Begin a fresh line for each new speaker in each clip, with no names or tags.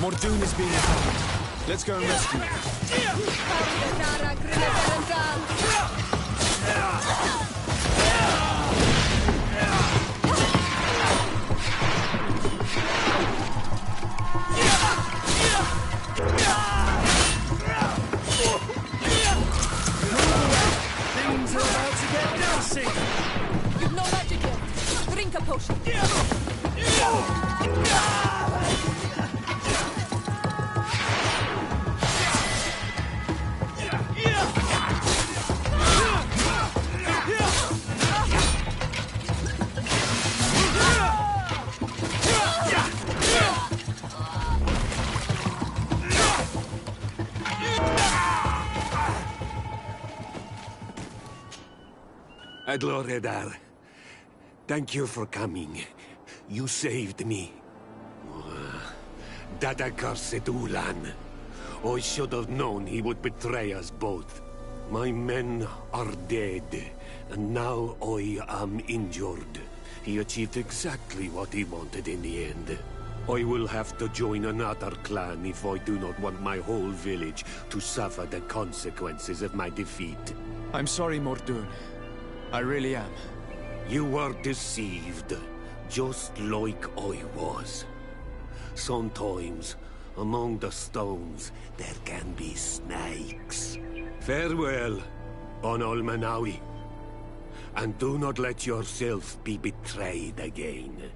Mordoon is being attacked. Let's go and rescue him.
Things are about to get dicey.
You've no magic yet. Drink a potion.
Adloredar, thank you for coming. You saved me. That accursed Ulan. I should have known he would betray us both. My men are dead, and now I am injured. He achieved exactly what he wanted in the end. I will have to join another clan if I do not want my whole village to suffer the consequences of my defeat.
I'm sorry, Mordoon. I really am.
You were deceived, just like I was. Sometimes, among the stones, there can be snakes. Farewell, on Almanawi. And do not let yourself be betrayed again.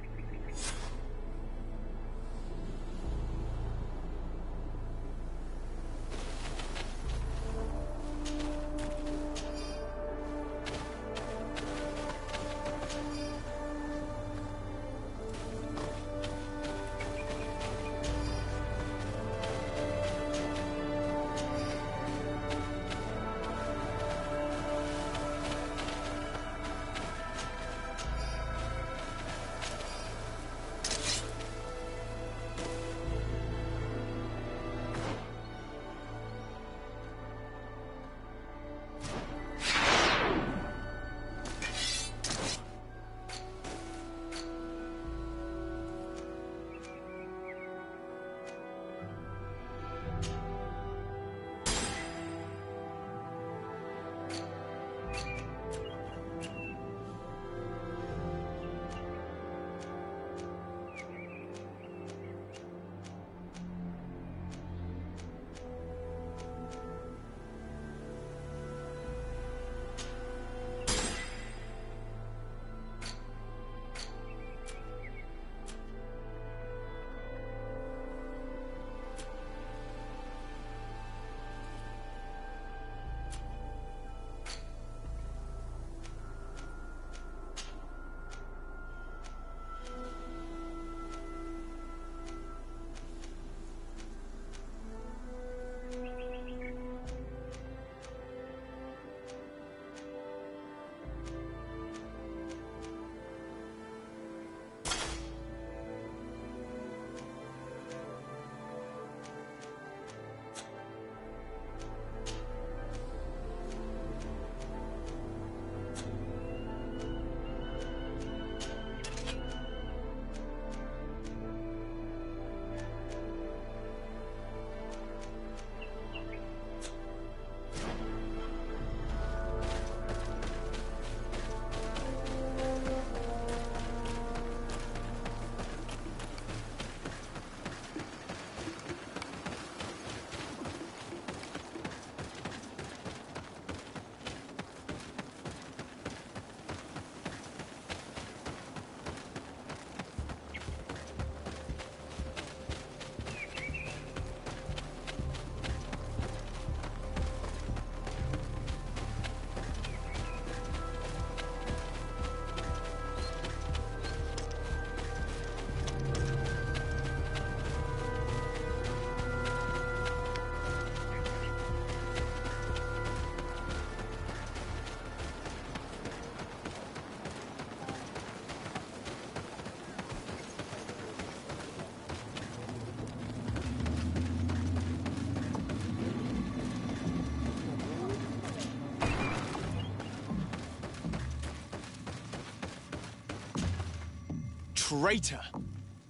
Traitor!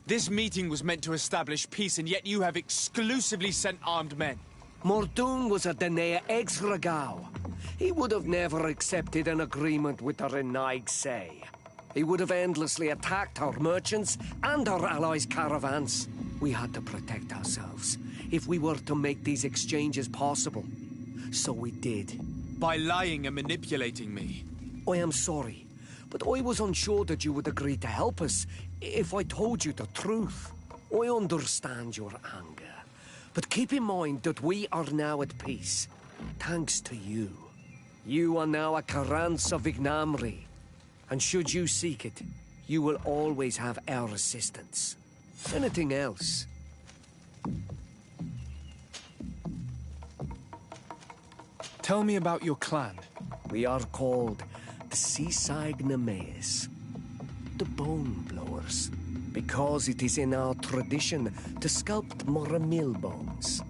This meeting was meant to establish peace, and yet you have exclusively sent armed men.
Mordoon was a Denea ex-Regao. He would have never accepted an agreement with the Renaig Say. He would have endlessly attacked our merchants and our allies' caravans. We had to protect ourselves if we were to make these exchanges possible. So we did.
By lying and manipulating me.
I am sorry, but I was unsure that you would agree to help us if I told you the truth. I understand your anger, but keep in mind that we are now at peace, thanks to you. You are now a Karans of Ignamri, and should you seek it, you will always have our assistance. Anything else?
Tell me about your clan.
We are called the Seaside Nemeas, the Bone Blowers, because it is in our tradition to sculpt Moramil bones.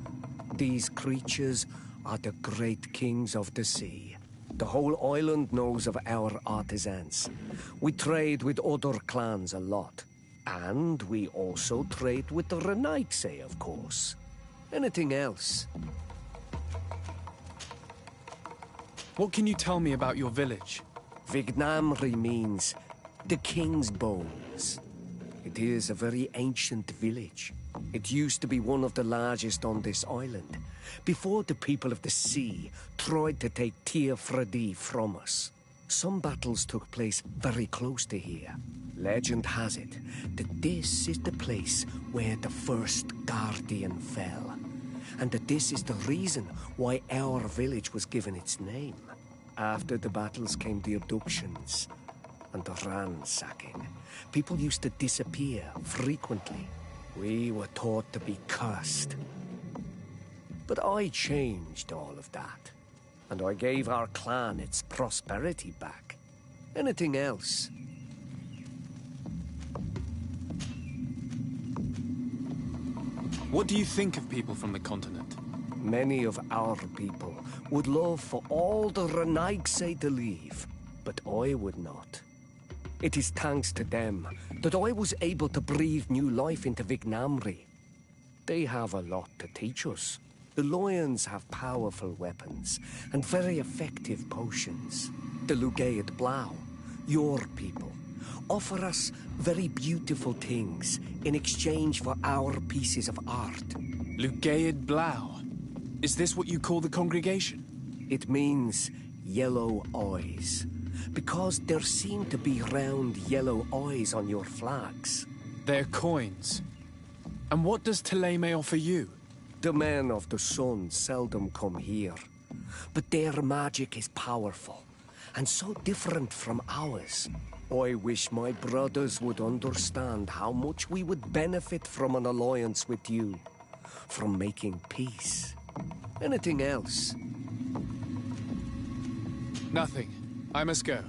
These creatures are the great kings of the sea. The whole island knows of our artisans. We trade with other clans a lot. And we also trade with the Renaigse, of course. Anything else?
What can you tell me about your village?
Vignamri means the king's bones. It is a very ancient village. It used to be one of the largest on this island, before the people of the sea tried to take Ps4 from us. Some battles took place very close to here. Legend has it that this is the place where the first Guardian fell, and that this is the reason why our village was given its name. After the battles came the abductions and the ransacking. People used to disappear frequently. We were taught to be cursed. But I changed all of that, and I gave our clan its prosperity back. Anything else?
What do you think of people from the continent?
Many of our people would love for all the Renaigse to leave, but I would not. It is thanks to them that I was able to breathe new life into Vignamri. They have a lot to teach us. The lions have powerful weapons and very effective potions. The Lugaid Blau, your people, offer us very beautiful things in exchange for our pieces of art.
Lugaid Blau. Is this what you call the congregation?
It means yellow eyes, because there seem to be round yellow eyes on your flags.
They're coins. And what does Teleme offer you?
The men of the sun seldom come here, but their magic is powerful, and so different from ours. I wish my brothers would understand how much we would benefit from an alliance with you, from making peace. Anything else?
Nothing. I must go.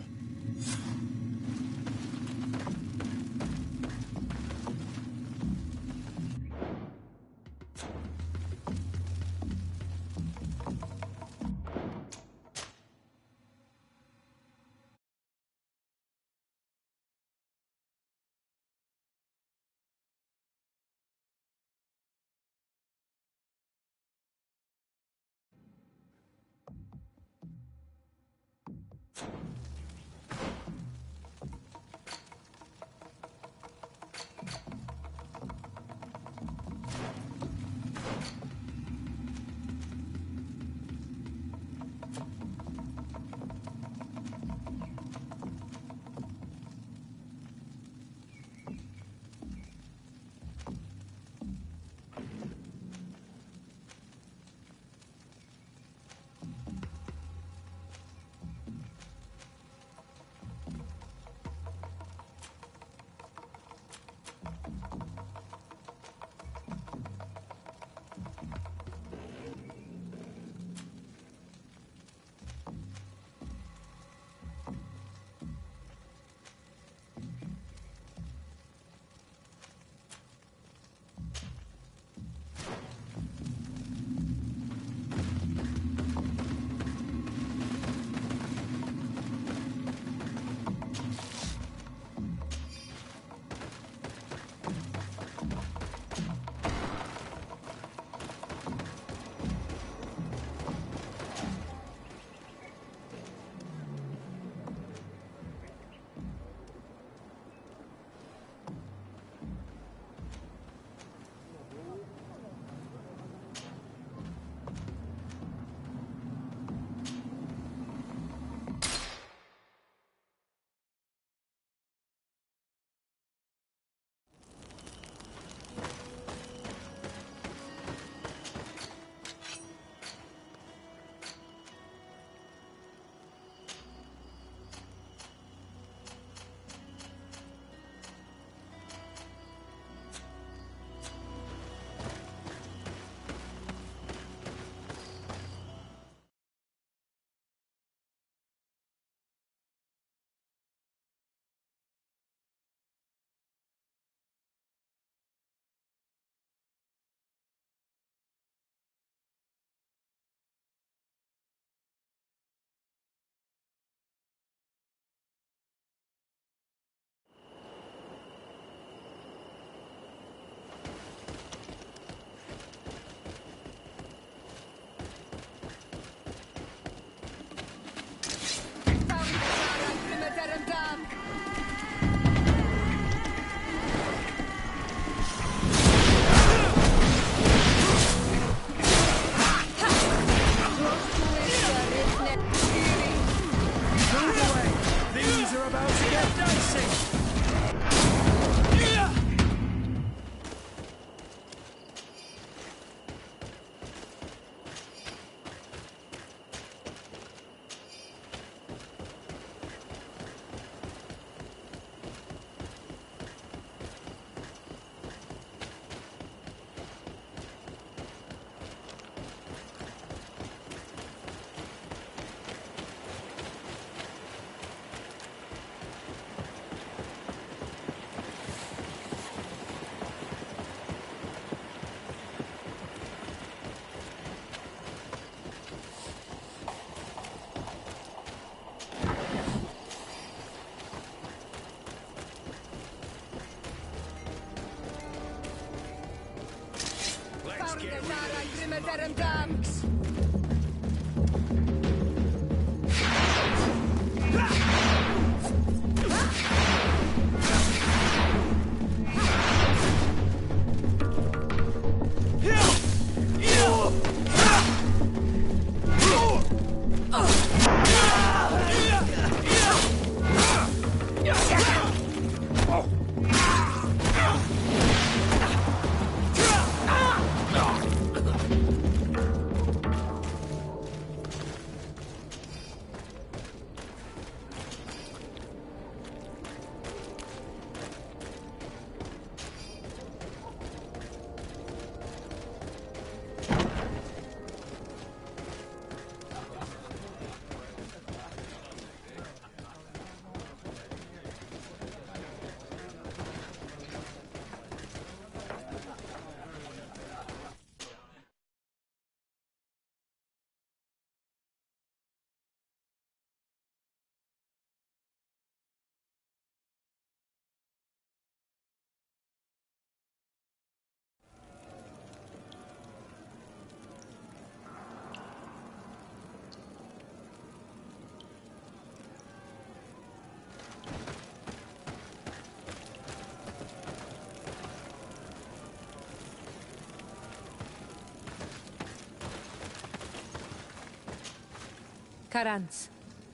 Karans,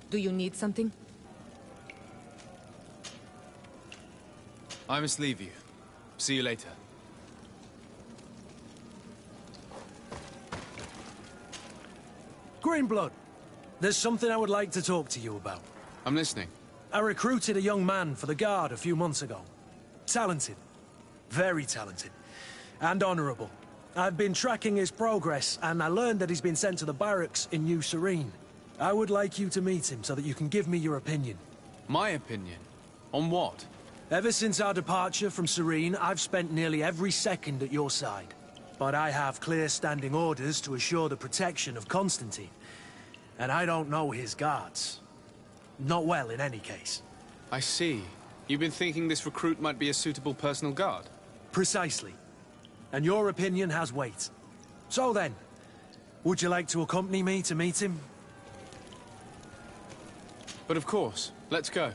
do you need something?
I must leave you. See you later.
Greenblood, there's something I would like to talk to you about.
I'm listening.
I recruited a young man for the Guard a few months ago. Talented. Very talented. And honorable. I've been tracking his progress, and I learned that he's been sent to the barracks in New Serene. I would like you to meet him so that you can give me your opinion.
My opinion? On what?
Ever since our departure from Serene, I've spent nearly every second at your side. But I have clear standing orders to assure the protection of Constantine. And I don't know his guards. Not well, in any case.
I see. You've been thinking this recruit might be a suitable personal guard?
Precisely. And your opinion has weight. So then, would you like to accompany me to meet him?
But of course. Let's go.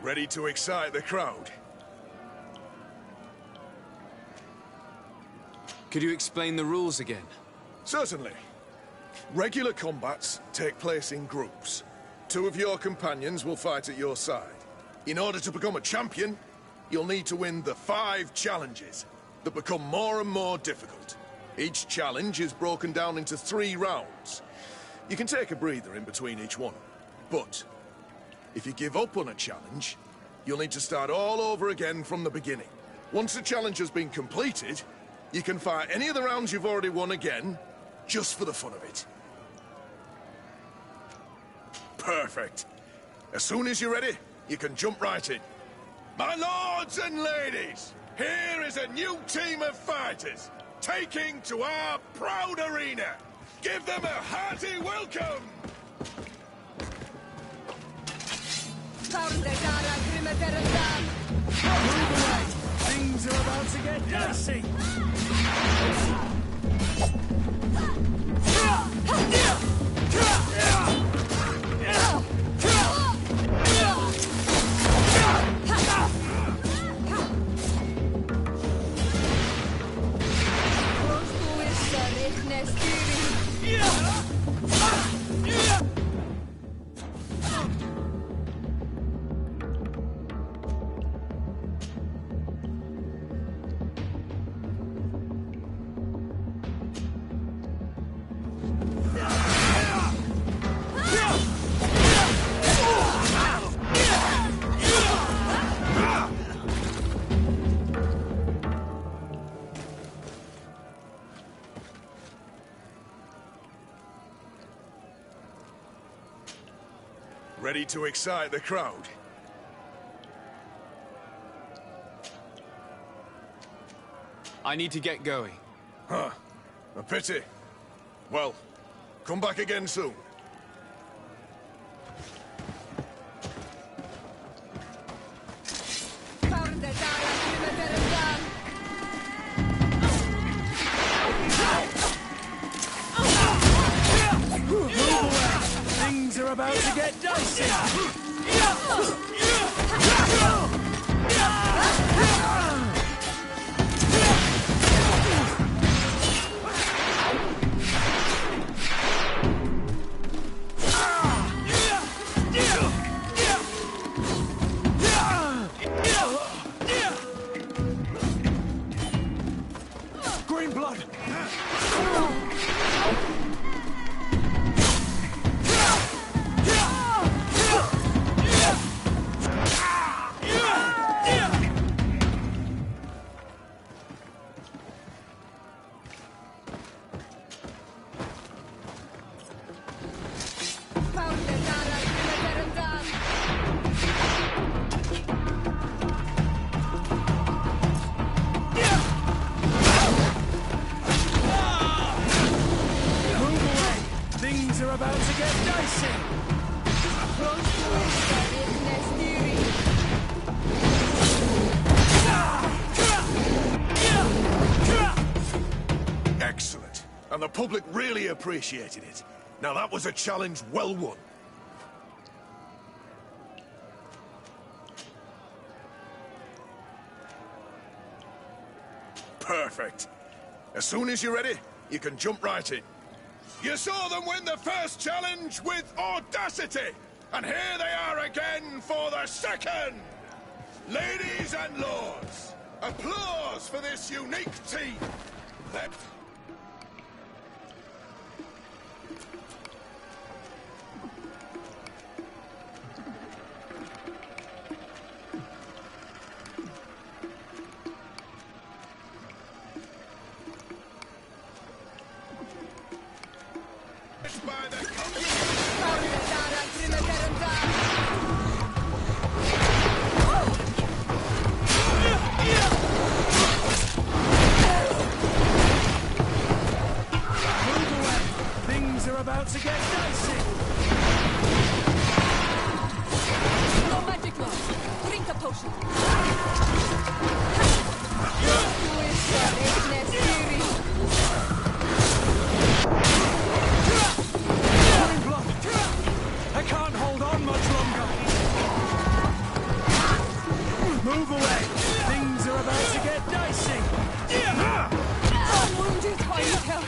Ready to excite the crowd?
Could you explain the rules again?
Certainly. Regular combats take place in groups. 2 of your companions will fight at your side. In order to become a champion, you'll need to win the 5 challenges that become more and more difficult. Each challenge is broken down into 3 rounds. You can take a breather in between each one, but if you give up on a challenge, you'll need to start all over again from the beginning. Once the challenge has been completed, you can fight any of the rounds you've already won again, just for the fun of it. Perfect. As soon as you're ready, you can jump right in. My lords and ladies, here is a new team of fighters, taking to our proud arena. Give them a hearty welcome!
Things are about to get dicey!
Ready to excite the crowd?
I need to get going.
Huh. A pity. Well, come back again soon.
Things are about to get dicey! Green blood! Things are about to get dicey!
Excellent. And the public really appreciated it. Now that was a challenge well won. Perfect. As soon as you're ready, you can jump right in. You saw them win the first challenge with audacity! And here they are again for the second! Ladies and lords, applause for this unique team! By the
Things are about to get dicey!
No magic law. Drink a potion.
I can't hold on much longer! Move away! Things are about to get dicey!
I'm wounded. I need help.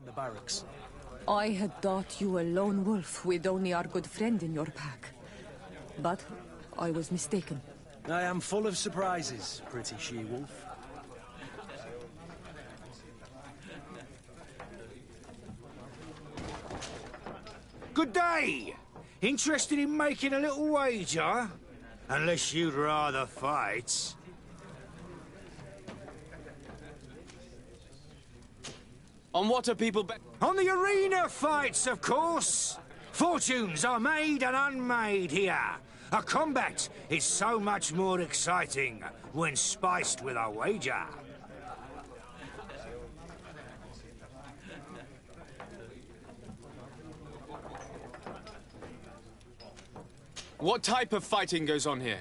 in the barracks.
I had thought you a lone wolf with only our good friend in your pack. But I was mistaken.
I am full of surprises, pretty she-wolf.
Good day! Interested in making a little wager? Unless you'd rather fight.
On what are people
On the arena fights, of course! Fortunes are made and unmade here. A combat is so much more exciting when spiced with a wager.
What type of fighting goes on here?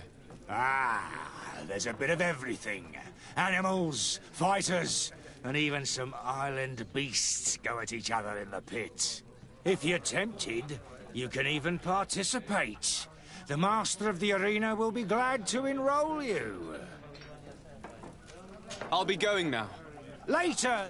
There's a bit of everything. Animals, fighters, and even some island beasts go at each other in the pit. If you're tempted, you can even participate. The master of the arena will be glad to enroll you.
I'll be going now.
Later!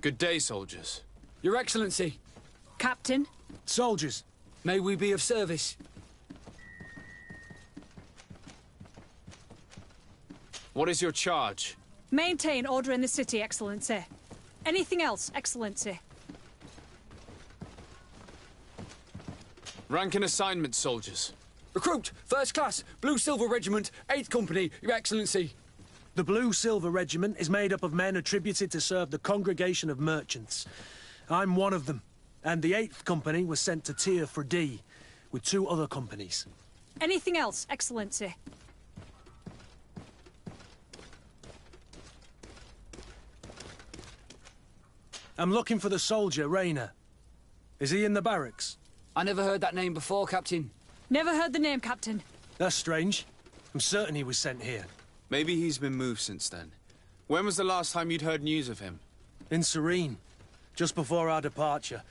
Good day, soldiers.
Your Excellency,
Captain?
Soldiers,
may we be of service?
What is your charge?
Maintain order in the city, Excellency. Anything else, Excellency?
Rank and assignment, soldiers.
Recruit, first class, Blue Silver Regiment, 8th Company, Your Excellency.
the Blue Silver Regiment is made up of men attributed to serve the Congregation of Merchants. I'm one of them, and the 8th Company was sent to Tier for D, with 2 other companies.
Anything else, Excellency?
I'm looking for the soldier, Rayner. Is he in the barracks?
I never heard that name before, Captain.
Never heard the name, Captain.
That's strange. I'm certain he was sent here.
Maybe he's been moved since then. When was the last time you'd heard news of him?
In Serene, just before our departure.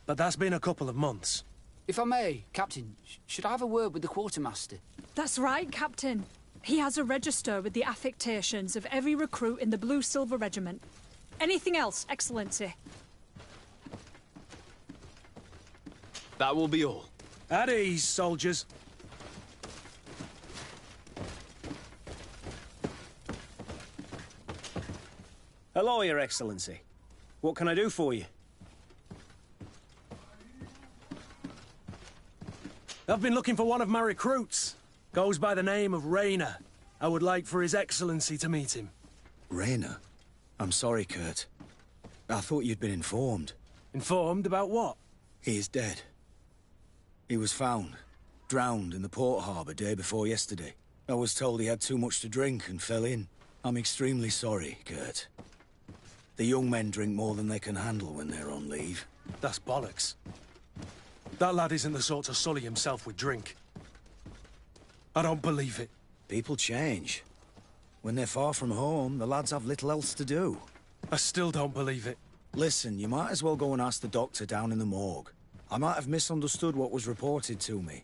But that's been a couple of months.
If I may, Captain, should I have a word with the quartermaster?
That's right, Captain. He has a register with the affectations of every recruit in the Blue Silver Regiment. Anything else, Excellency?
That will be all.
At ease, soldiers.
Hello, Your Excellency. What can I do for you?
I've been looking for one of my recruits. Goes by the name of Rayner. I would like for His Excellency to meet him.
Rayner? I'm sorry, Kurt. I thought you'd been informed.
Informed about what?
He is dead. He was found, drowned in the port harbour day before yesterday. I was told he had too much to drink and fell in. I'm extremely sorry, Kurt. The young men drink more than they can handle when they're on leave.
That's bollocks. That lad isn't the sort to sully himself with drink. I don't believe it.
People change. When they're far from home, the lads have little else to do.
I still don't believe it.
Listen, you might as well go and ask the doctor down in the morgue. I might have misunderstood what was reported to me.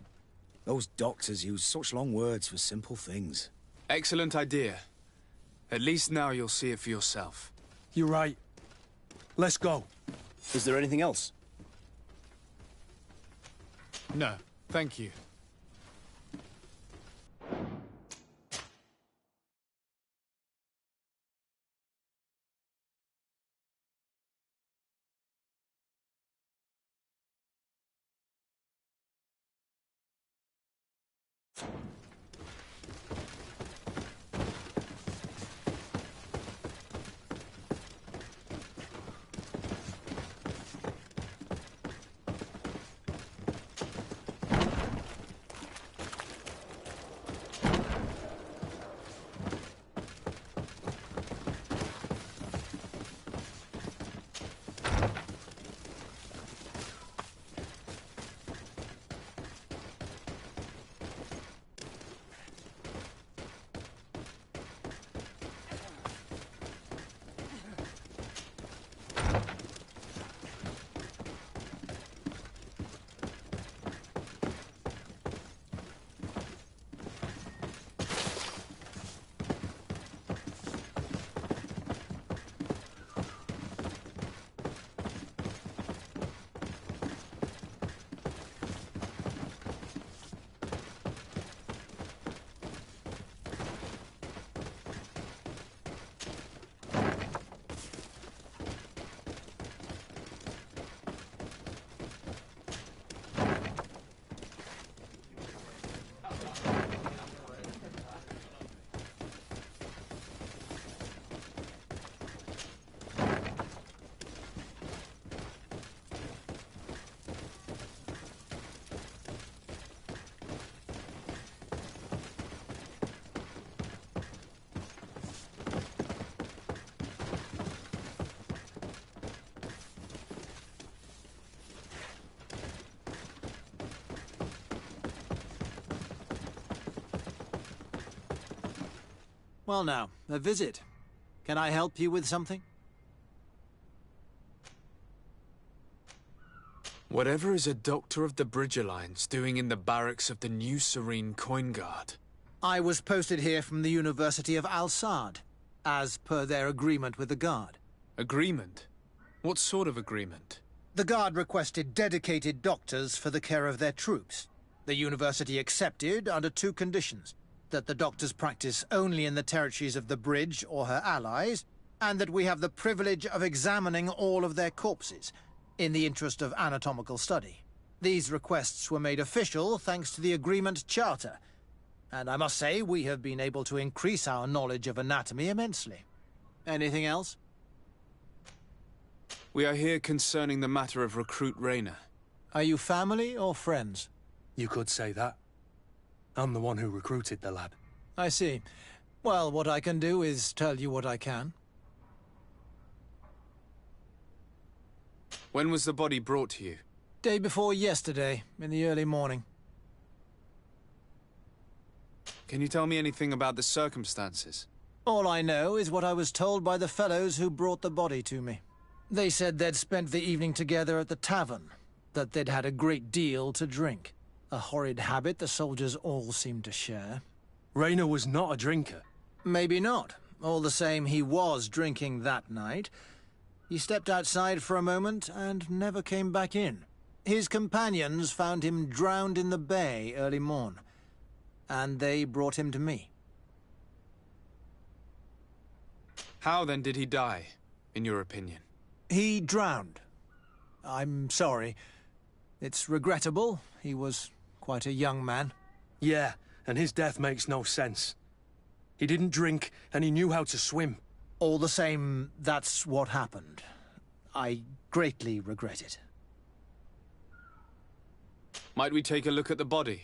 Those doctors use such long words for simple things.
Excellent idea. At least now you'll see it for yourself.
You're right. Let's go.
Is there anything else?
No, thank you.
Well now, a visit. Can I help you with something?
Whatever is a doctor of the Bridge Alliance doing in the barracks of the New Serene Coin Guard?
I was posted here from the University of Al-Sad, as per their agreement with the Guard.
Agreement? What sort of agreement?
The Guard requested dedicated doctors for the care of their troops. The University accepted under 2 conditions: that the doctors practice only in the territories of the Bridge or her allies, and that we have the privilege of examining all of their corpses, in the interest of anatomical study. These requests were made official thanks to the Agreement Charter, and I must say we have been able to increase our knowledge of anatomy immensely. Anything else?
We are here concerning the matter of Recruit Rayner.
Are you family or friends?
You could say that. I'm the one who recruited the lad.
I see. Well, what I can do is tell you what I can.
When was the body brought to you?
Day before yesterday, in the early morning.
Can you tell me anything about the circumstances?
All I know is what I was told by the fellows who brought the body to me. They said they'd spent the evening together at the tavern, that they'd had a great deal to drink. A horrid habit the soldiers all seemed to share.
Rayner was not a drinker.
Maybe not. All the same, he was drinking that night. He stepped outside for a moment and never came back in. His companions found him drowned in the bay early morn, and they brought him to me.
How then did he die, in your opinion?
He drowned. I'm sorry. It's regrettable. He was quite a young man.
Yeah, and his death makes no sense. He didn't drink, and he knew how to swim.
All the same, that's what happened. I greatly regret it.
Might we take a look at the body?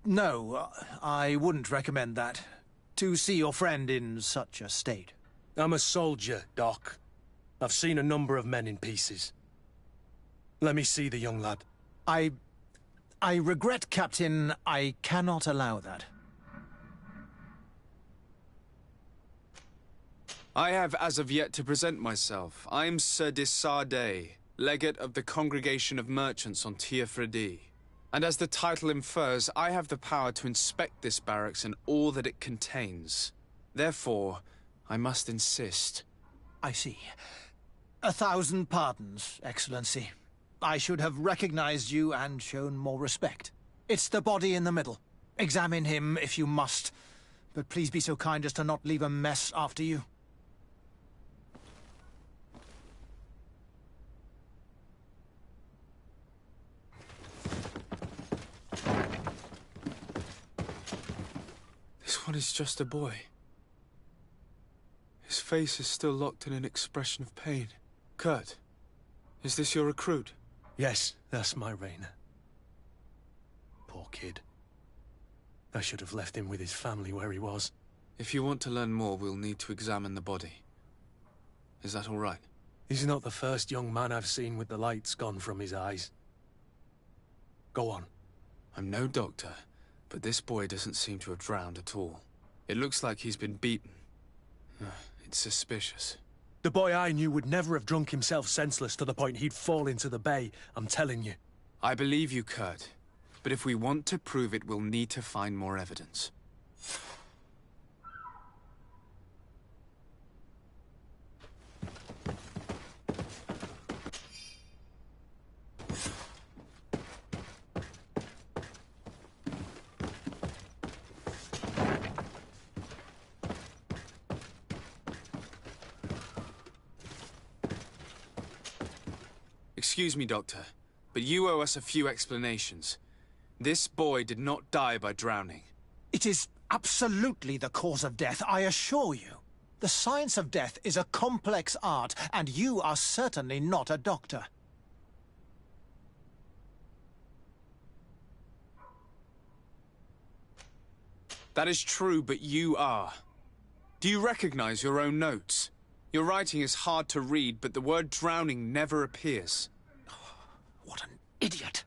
No, I wouldn't recommend that. To see your friend in such a state.
I'm a soldier, Doc. I've seen a number of men in pieces. Let me see the young lad.
I regret, Captain. I cannot allow that.
I have as of yet to present myself. I'm Sir Desardet, legate of the Congregation of Merchants on Ps4. And as the title infers, I have the power to inspect this barracks and all that it contains. Therefore, I must insist.
I see. 1,000 pardons, Excellency. I should have recognized you and shown more respect. It's the body in the middle. Examine him if you must, but please be so kind as to not leave a mess after you.
This one is just a boy. His face is still locked in an expression of pain. Kurt, is this your recruit?
Yes, that's my Rayner. Poor kid. I should have left him with his family where he was.
If you want to learn more, we'll need to examine the body. Is that all right?
He's not the first young man I've seen with the lights gone from his eyes. Go on.
I'm no doctor, but this boy doesn't seem to have drowned at all. It looks like he's been beaten. It's suspicious.
The boy I knew would never have drunk himself senseless to the point he'd fall into the bay, I'm telling you.
I believe you, Kurt. But if we want to prove it, we'll need to find more evidence. Excuse me, Doctor, but you owe us a few explanations. This boy did not die by drowning.
It is absolutely the cause of death, I assure you. The science of death is a complex art, and you are certainly not a doctor.
That is true, but you are. Do you recognize your own notes? Your writing is hard to read, but the word drowning never appears.
What an idiot.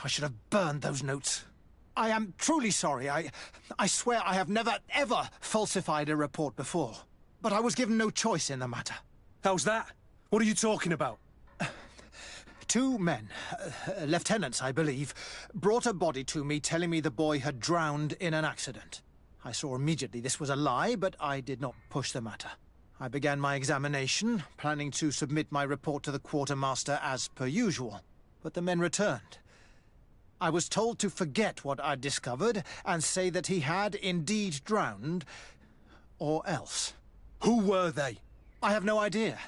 I should have burned those notes. I am truly sorry. I swear I have never, ever falsified a report before. But I was given no choice in the matter.
How's that? What are you talking about?
2 men, lieutenants, I believe, brought a body to me telling me the boy had drowned in an accident. I saw immediately this was a lie, but I did not push the matter. I began my examination, planning to submit my report to the quartermaster as per usual. But the men returned. I was told to forget what I'd discovered and say that he had indeed drowned, or else.
Who were they?
I have no idea.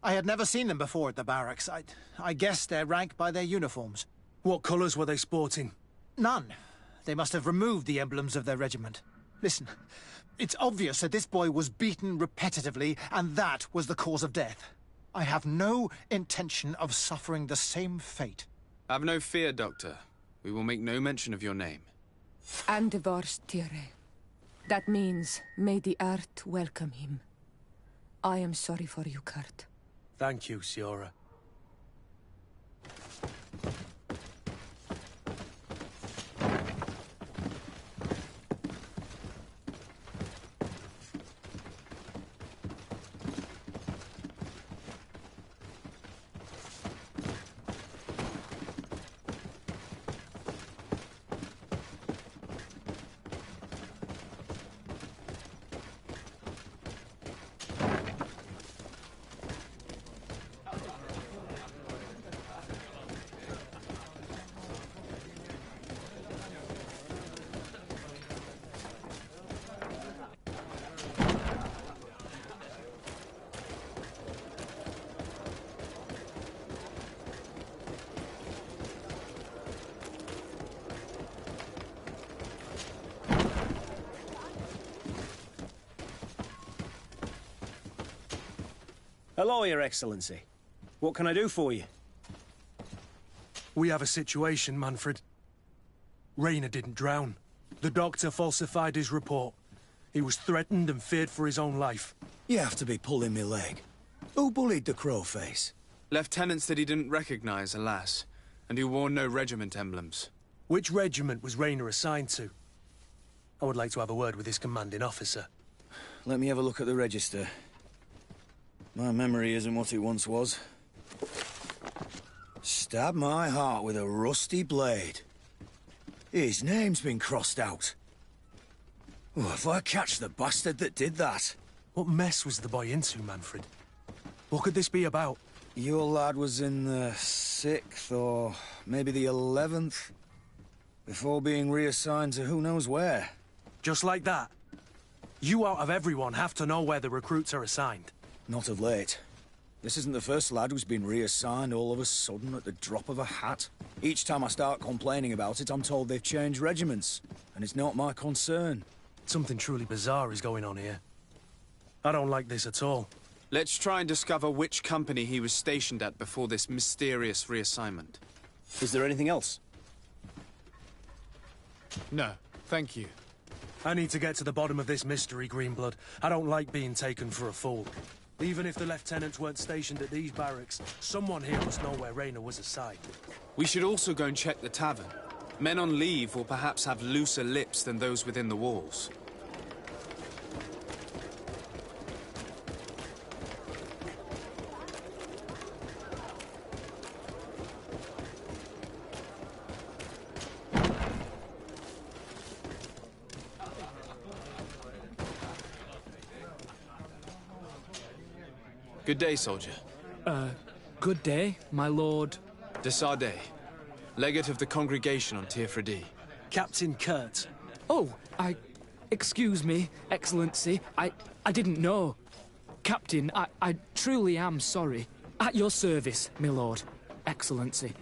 I had never seen them before at the barracks. I guessed their rank by their uniforms.
What colours were they sporting?
None. They must have removed the emblems of their regiment. Listen, it's obvious that this boy was beaten repetitively, and that was the cause of death. I have no intention of suffering the same fate.
Have no fear, Doctor. We will make no mention of your name.
Andevars Tire. That means, may the earth welcome him. I am sorry for you, Kurt.
Thank you, Siora.
Hello, Your Excellency. What can I do for you?
We have a situation, Manfred. Rayner didn't drown. The doctor falsified his report. He was threatened and feared for his own life.
You have to be pulling me leg. Who bullied the crowface?
Lieutenants that he didn't recognize, alas, and who wore no regiment emblems.
Which regiment was Rayner assigned to? I would like to have a word with his commanding officer.
Let me have a look at the register. My memory isn't what it once was. Stab my heart with a rusty blade. His name's been crossed out. Oh, if I catch the bastard that did that.
What mess was the boy into, Manfred? What could this be about?
Your lad was in the 6th or maybe the 11th, before being reassigned to who knows where.
Just like that? You out of everyone have to know where the recruits are assigned.
Not of late. This isn't the first lad who's been reassigned all of a sudden at the drop of a hat. Each time I start complaining about it, I'm told they've changed regiments, and it's not my concern.
Something truly bizarre is going on here. I don't like this at all.
Let's try and discover which company he was stationed at before this mysterious reassignment.
Is there anything else?
No, thank you.
I need to get to the bottom of this mystery, Greenblood. I don't like being taken for a fool. Even if the lieutenants weren't stationed at these barracks, someone here must know where Rayner was assigned.
We should also go and check the tavern. Men on leave will perhaps have looser lips than those within the walls. Good day, soldier.
Good day, my lord.
De Sardet, legate of the congregation on Tir-Fredi.
Captain Kurt.
Oh, excuse me, Excellency. I didn't know. Captain, I truly am sorry. At your service, my lord. Excellency.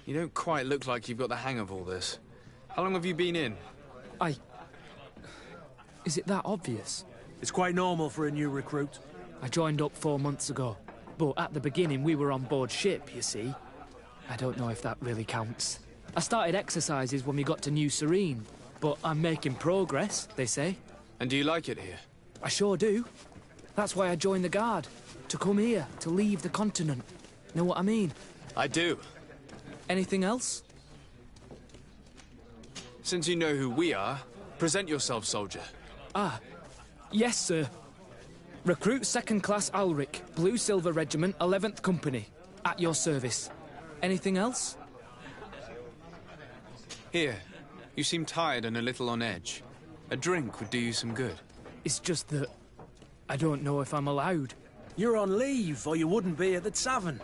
You don't quite look like you've got the hang of all this. How long have you been in?
Is it that obvious?
It's quite normal for a new recruit.
I joined up 4 months ago. But at the beginning, we were on board ship, you see. I don't know if that really counts. I started exercises when we got to New Serene. But I'm making progress, they say.
And do you like it here?
I sure do. That's why I joined the Guard. To come here, to leave the continent. Know what I mean?
I do.
Anything else?
Since you know who we are, present yourself, soldier.
Ah, yes, sir. Recruit 2nd Class Alric, Blue Silver Regiment, 11th Company. At your service. Anything else?
Here. You seem tired and a little on edge. A drink would do you some good.
It's just that I don't know if I'm allowed.
You're on leave, or you wouldn't be at the tavern.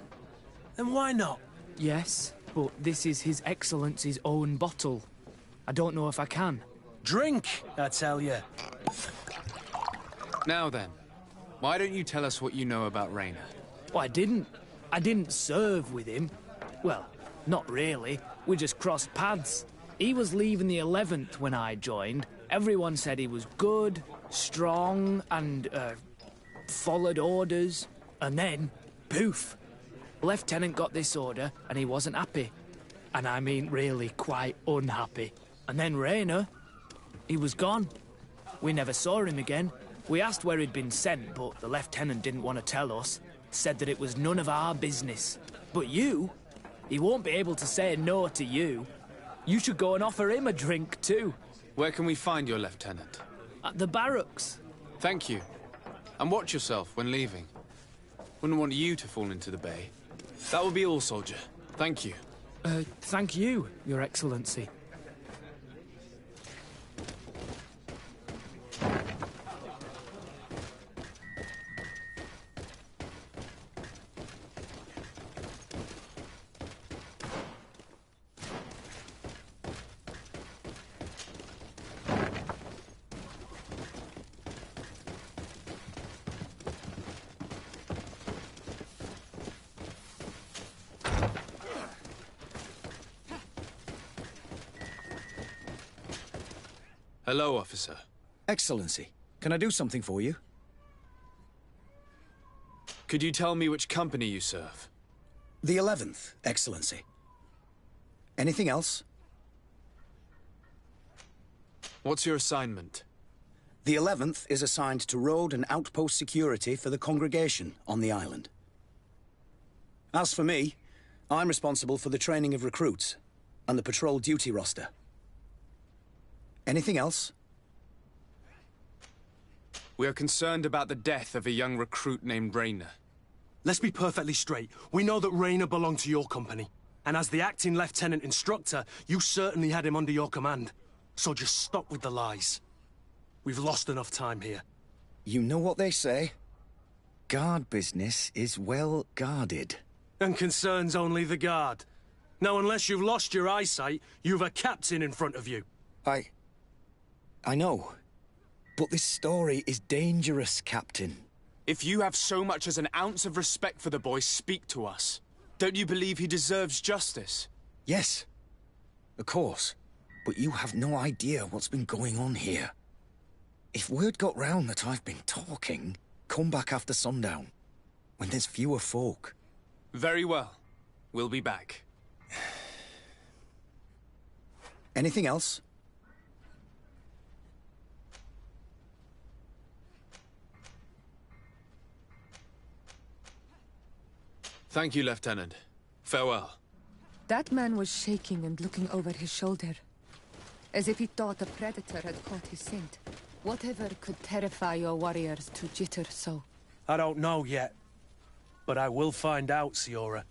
Then why not?
Yes, but this is His Excellency's own bottle. I don't know if I can.
Drink, I tell you.
Now then, why don't you tell us what you know about Rayner?
Well, I didn't serve with him. Well, not really. We just crossed paths. He was leaving the 11th when I joined. Everyone said he was good, strong, and, followed orders. And then, poof. Lieutenant got this order, and he wasn't happy. And I mean really quite unhappy. And then Rayner, he was gone. We never saw him again. We asked where he'd been sent, but the lieutenant didn't want to tell us. Said that it was none of our business. But you, he won't be able to say no to you. You should go and offer him a drink too.
Where can we find your lieutenant?
At the barracks.
Thank you. And watch yourself when leaving. Wouldn't want you to fall into the bay. That will be all, soldier. Thank you.
Thank you, Your Excellency.
Hello, officer.
Excellency, can I do something for you?
Could you tell me which company you serve?
The 11th, Excellency. Anything else?
What's your assignment?
The 11th is assigned to road and outpost security for the congregation on the island. As for me, I'm responsible for the training of recruits and the patrol duty roster. Anything else?
We are concerned about the death of a young recruit named Rayner.
Let's be perfectly straight. We know that Rayner belonged to your company. And as the acting lieutenant instructor, you certainly had him under your command. So just stop with the lies. We've lost enough time here.
You know what they say? Guard business is well guarded.
And concerns only the guard. Now, unless you've lost your eyesight, you've a captain in front of you.
I know. But this story is dangerous, Captain.
If you have so much as an ounce of respect for the boy, speak to us. Don't you believe he deserves justice?
Yes, of course. But you have no idea what's been going on here. If word got round that I've been talking, come back after sundown, when there's fewer folk.
Very well. We'll be back.
Anything else?
Thank you, Lieutenant. Farewell.
That man was shaking and looking over his shoulder, as if he thought a predator had caught his scent. Whatever could terrify your warriors to jitter so?
I don't know yet, but I will find out, Siora.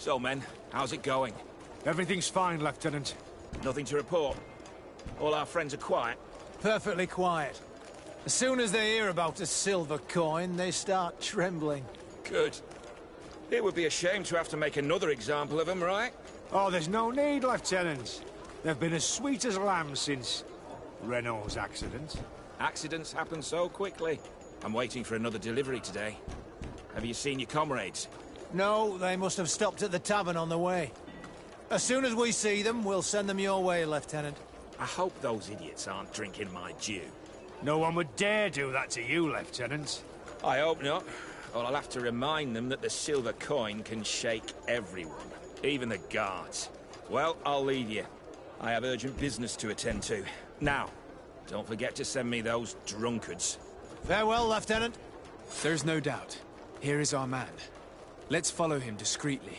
So, men, how's it going?
Everything's fine, Lieutenant.
Nothing to report? All our friends are quiet?
Perfectly quiet. As soon as they hear about a silver coin, they start trembling.
Good. It would be a shame to have to make another example of them, right?
Oh, there's no need, Lieutenant. They've been as sweet as lambs since Renault's accident.
Accidents happen so quickly. I'm waiting for another delivery today. Have you seen your comrades?
No, they must have stopped at the tavern on the way. As soon as we see them, we'll send them your way, Lieutenant.
I hope those idiots aren't drinking my dew.
No one would dare do that to you, Lieutenant.
I hope not. Or I'll have to remind them that the silver coin can shake everyone, even the guards. Well, I'll leave you. I have urgent business to attend to. Now, don't forget to send me those drunkards.
Farewell, Lieutenant.
There's no doubt. Here is our man. Let's follow him discreetly.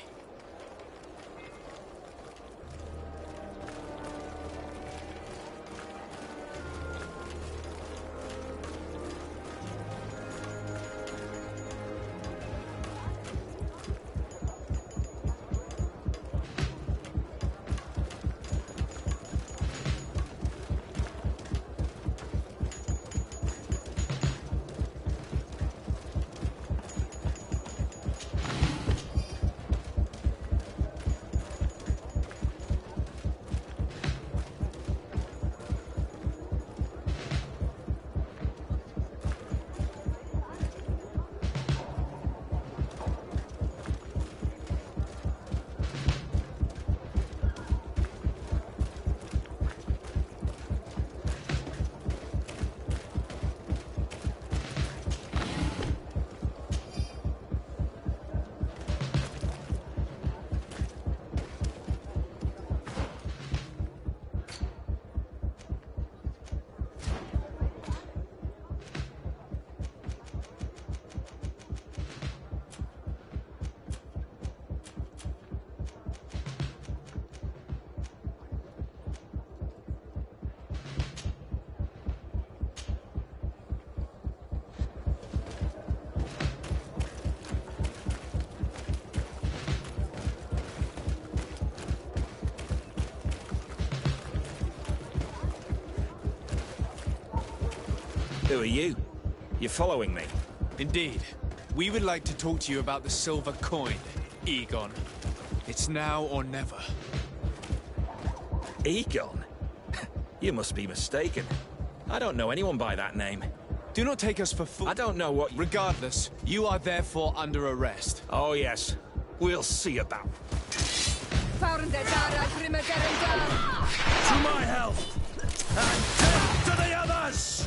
Who are you? You're following me?
Indeed. We would like to talk to you about the silver coin, Egon. It's now or never.
Egon? You must be mistaken. I don't know anyone by that name.
Do not take us for fools.
I don't know what...
Regardless, you are therefore under arrest.
Oh, yes. We'll see about.
To
my health! And death to the others!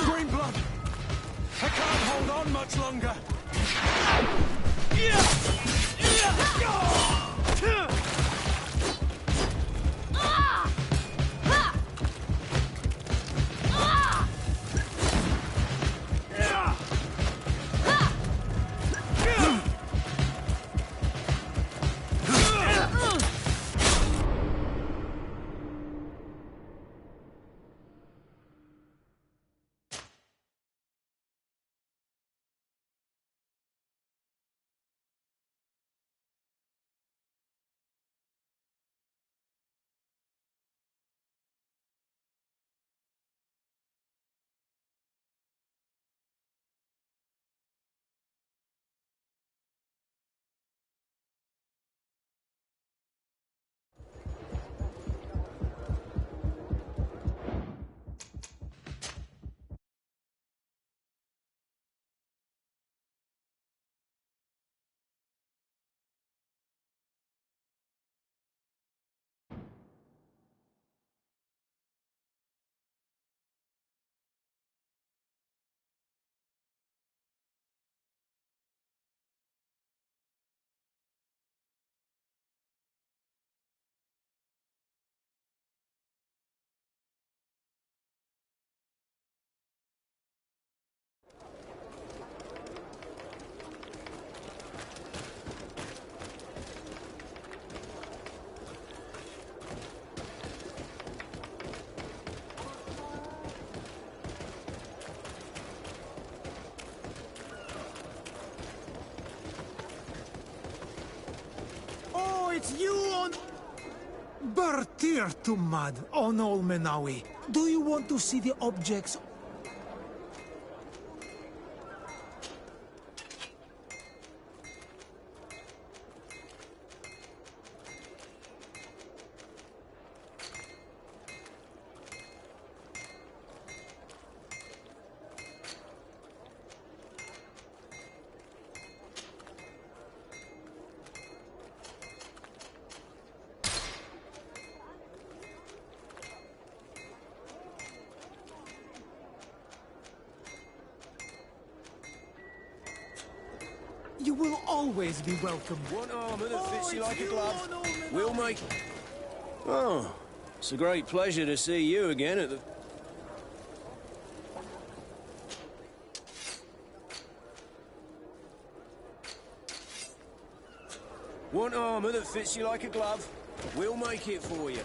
Green blood! I can't hold on much longer! It's you on... Bertir Tumad on Ol Menawi. Do you want to see the objects? You will always be welcome.
One armour that fits you like a glove. We'll make... Oh, it's a great pleasure to see you again at the... One armour that fits you like a glove. We'll make it for you.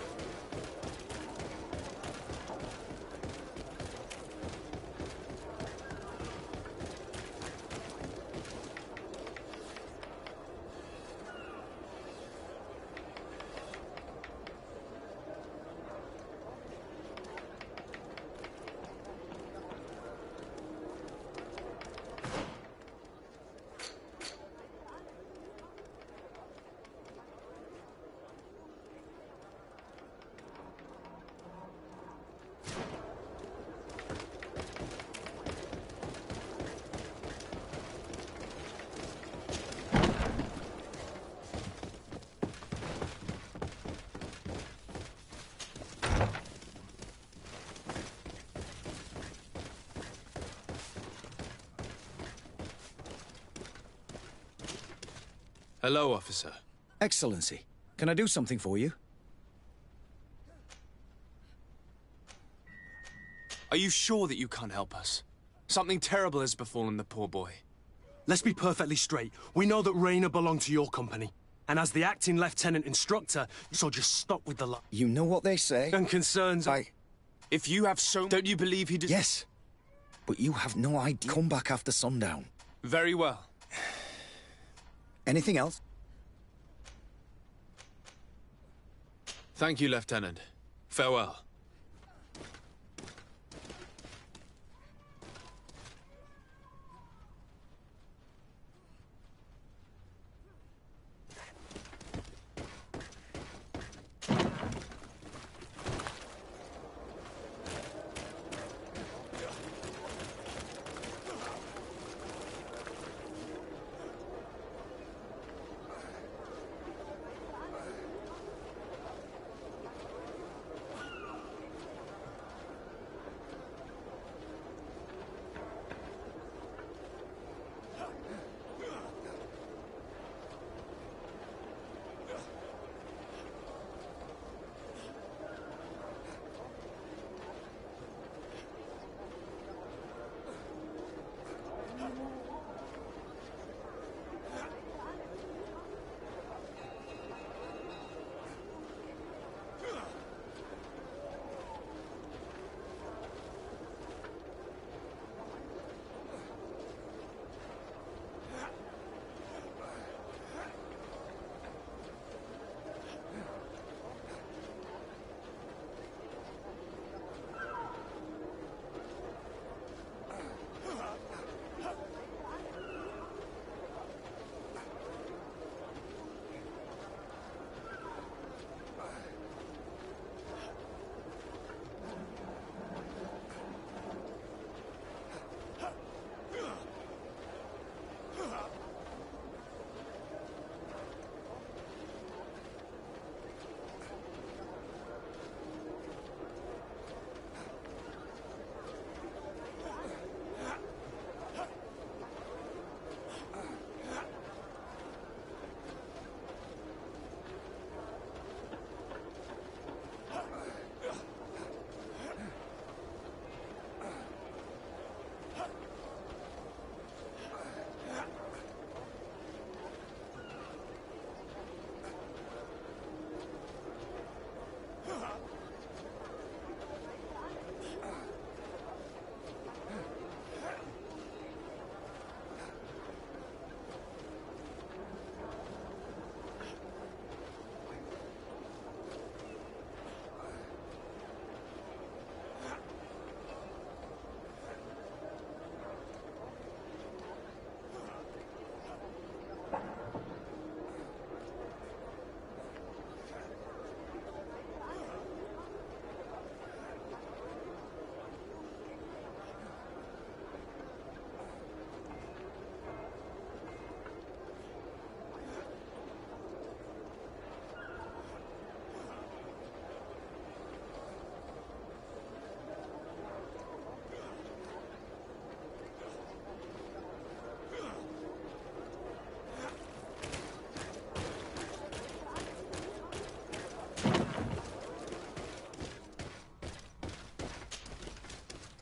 Hello, officer.
Excellency, can I do something for you?
Are you sure that you can't help us? Something terrible has befallen the poor boy.
Let's be perfectly straight. We know that Rayner belonged to your company. And as the acting lieutenant instructor, so just stop with the
You know what they say?
And concerns...
If you have so... Don't you believe he did...
Yes. But you have no idea. Come back after sundown.
Very well.
Anything else?
Thank you, Lieutenant. Farewell.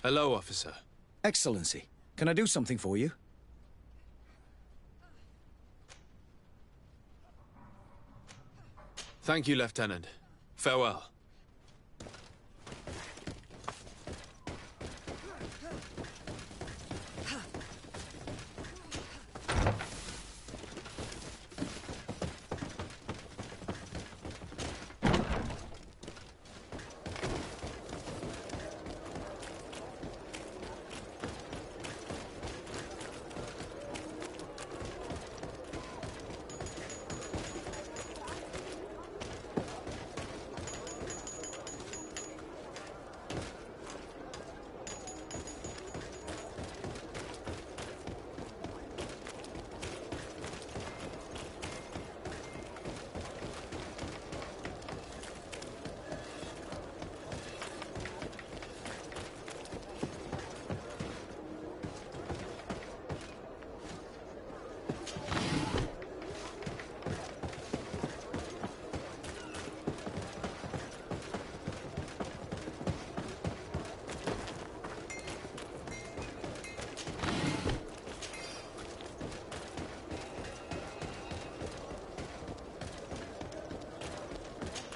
Hello, officer.
Excellency, can I do something for you?
Thank you, Lieutenant. Farewell.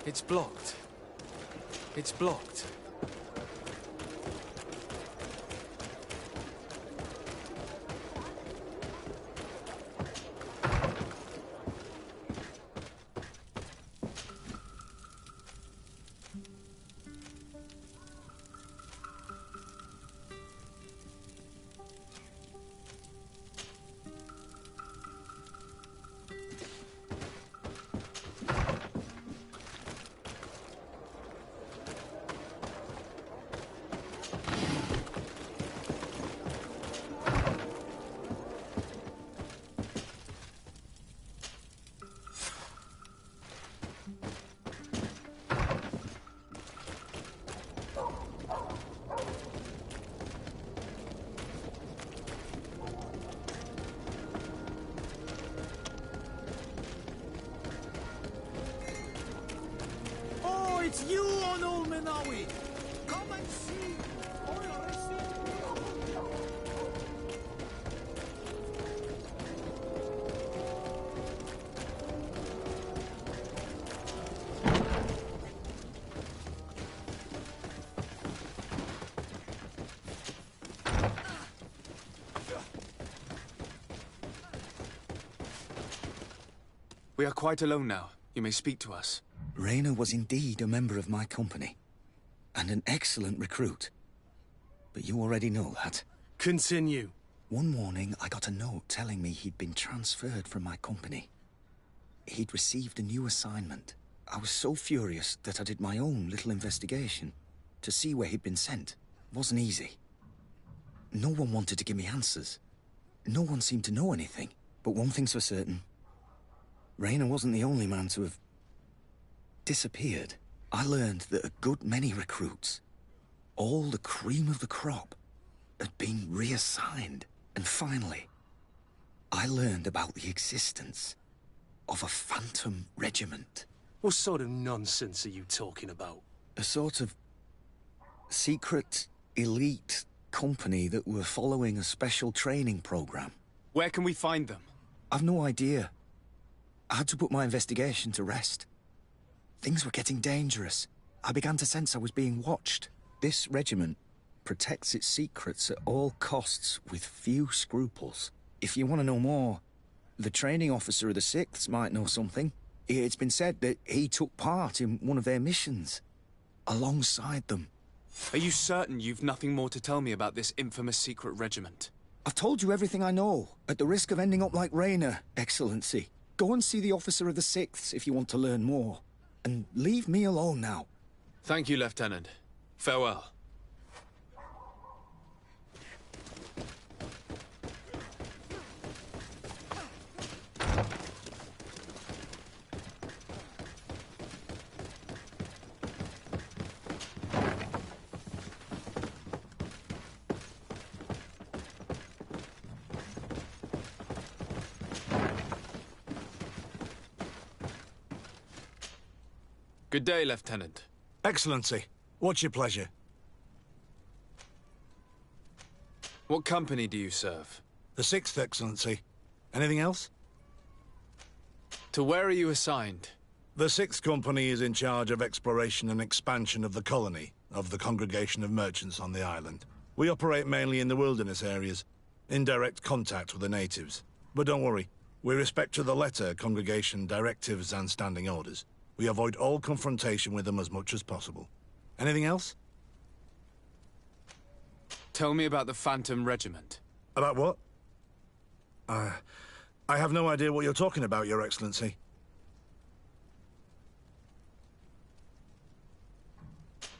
It's blocked. It's blocked.
It's you on Ulminawi! Come and see!
We are quite alone now. You may speak to us.
Raynor was indeed a member of my company, and an excellent recruit. But you already know that.
Continue.
One morning, I got a note telling me he'd been transferred from my company. He'd received a new assignment. I was so furious that I did my own little investigation to see where he'd been sent. It wasn't easy. No one wanted to give me answers. No one seemed to know anything. But one thing's for certain. Raynor wasn't the only man to have disappeared. I learned that a good many recruits, all the cream of the crop, had been reassigned. And finally, I learned about the existence of a phantom regiment.
What sort of nonsense are you talking about?
A sort of secret, elite company that were following a special training program.
Where can we find them?
I've no idea. I had to put my investigation to rest. Things were getting dangerous. I began to sense I was being watched. This regiment protects its secrets at all costs with few scruples. If you want to know more, the training officer of the 6th might know something. It's been said that he took part in one of their missions, alongside them.
Are you certain you've nothing more to tell me about this infamous secret regiment?
I've told you everything I know, at the risk of ending up like Raynor, Excellency. Go and see the officer of the 6th if you want to learn more. And leave me alone now.
Thank you, Lieutenant. Farewell. Good day, Lieutenant.
Excellency, what's your pleasure?
What company do you serve?
The 6th, Excellency. Anything else?
To where are you assigned?
The 6th Company is in charge of exploration and expansion of the colony of the Congregation of Merchants on the island. We operate mainly in the wilderness areas, in direct contact with the natives. But don't worry, we respect to the letter Congregation directives and standing orders. We avoid all confrontation with them as much as possible. Anything else?
Tell me about the Phantom Regiment.
About what? I have no idea what you're talking about, Your Excellency.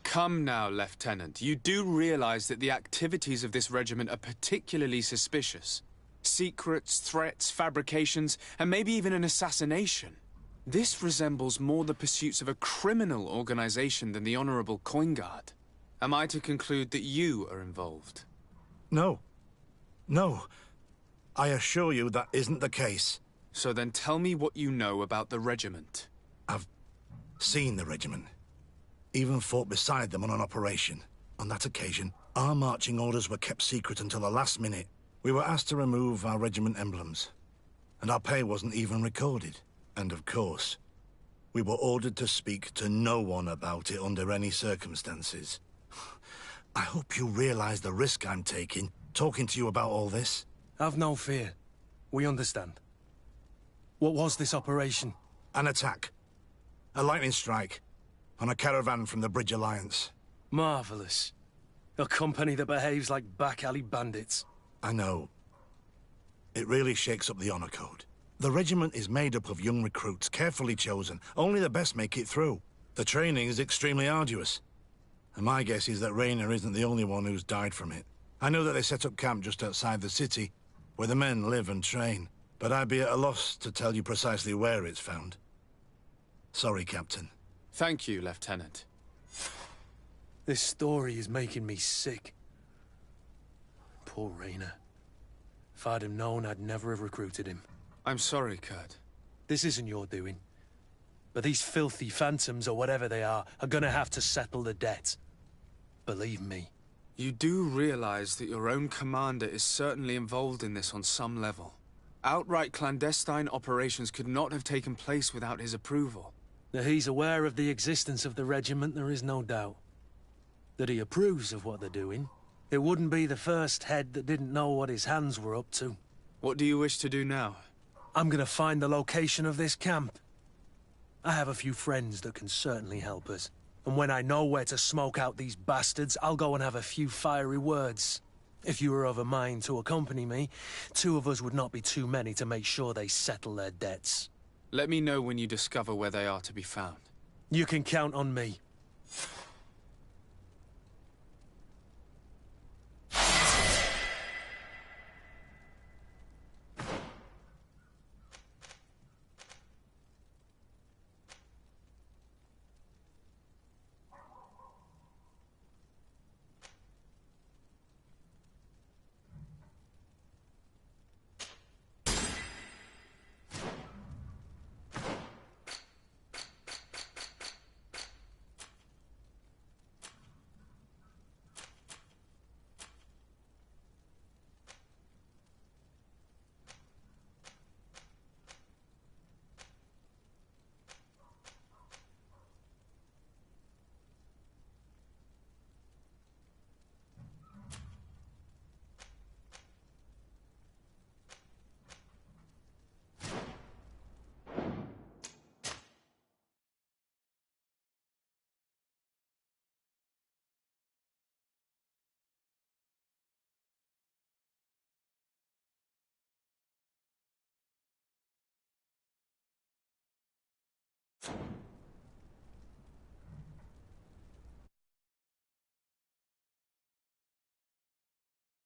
Come now, Lieutenant. You do realize that the activities of this regiment are particularly suspicious. Secrets, threats, fabrications, and maybe even an assassination. This resembles more the pursuits of a criminal organization than the Honorable Coin Guard. Am I to conclude that you are involved?
No. No. I assure you that isn't the case.
So then tell me what you know about the regiment.
I've seen the regiment. Even fought beside them on an operation. On that occasion, our marching orders were kept secret until the last minute. We were asked to remove our regiment emblems. And our pay wasn't even recorded. And of course, we were ordered to speak to no one about it under any circumstances. I hope you realize the risk I'm taking, talking to you about all this.
Have no fear. We understand. What was this operation?
An attack. A lightning strike. On a caravan from the Bridge Alliance.
Marvelous. A company that behaves like back-alley bandits.
I know. It really shakes up the honor code. The regiment is made up of young recruits, carefully chosen. Only the best make it through. The training is extremely arduous. And my guess is that Raynor isn't the only one who's died from it. I know that they set up camp just outside the city, where the men live and train. But I'd be at a loss to tell you precisely where it's found. Sorry, Captain.
Thank you, Lieutenant.
This story is making me sick. Poor Raynor. If I'd have known, I'd never have recruited him.
I'm sorry, Kurt.
This isn't your doing. But these filthy phantoms, or whatever they are gonna have to settle the debt. Believe me.
You do realize that your own commander is certainly involved in this on some level. Outright clandestine operations could not have taken place without his approval.
That he's aware of the existence of the regiment, there is no doubt. That he approves of what they're doing. It wouldn't be the first head that didn't know what his hands were up to.
What do you wish to do now?
I'm gonna find the location of this camp. I have a few friends that can certainly help us. And when I know where to smoke out these bastards, I'll go and have a few fiery words. If you were of a mind to accompany me, 2 of us would not be too many to make sure they settle their debts.
Let me know when you discover where they are to be found.
You can count on me.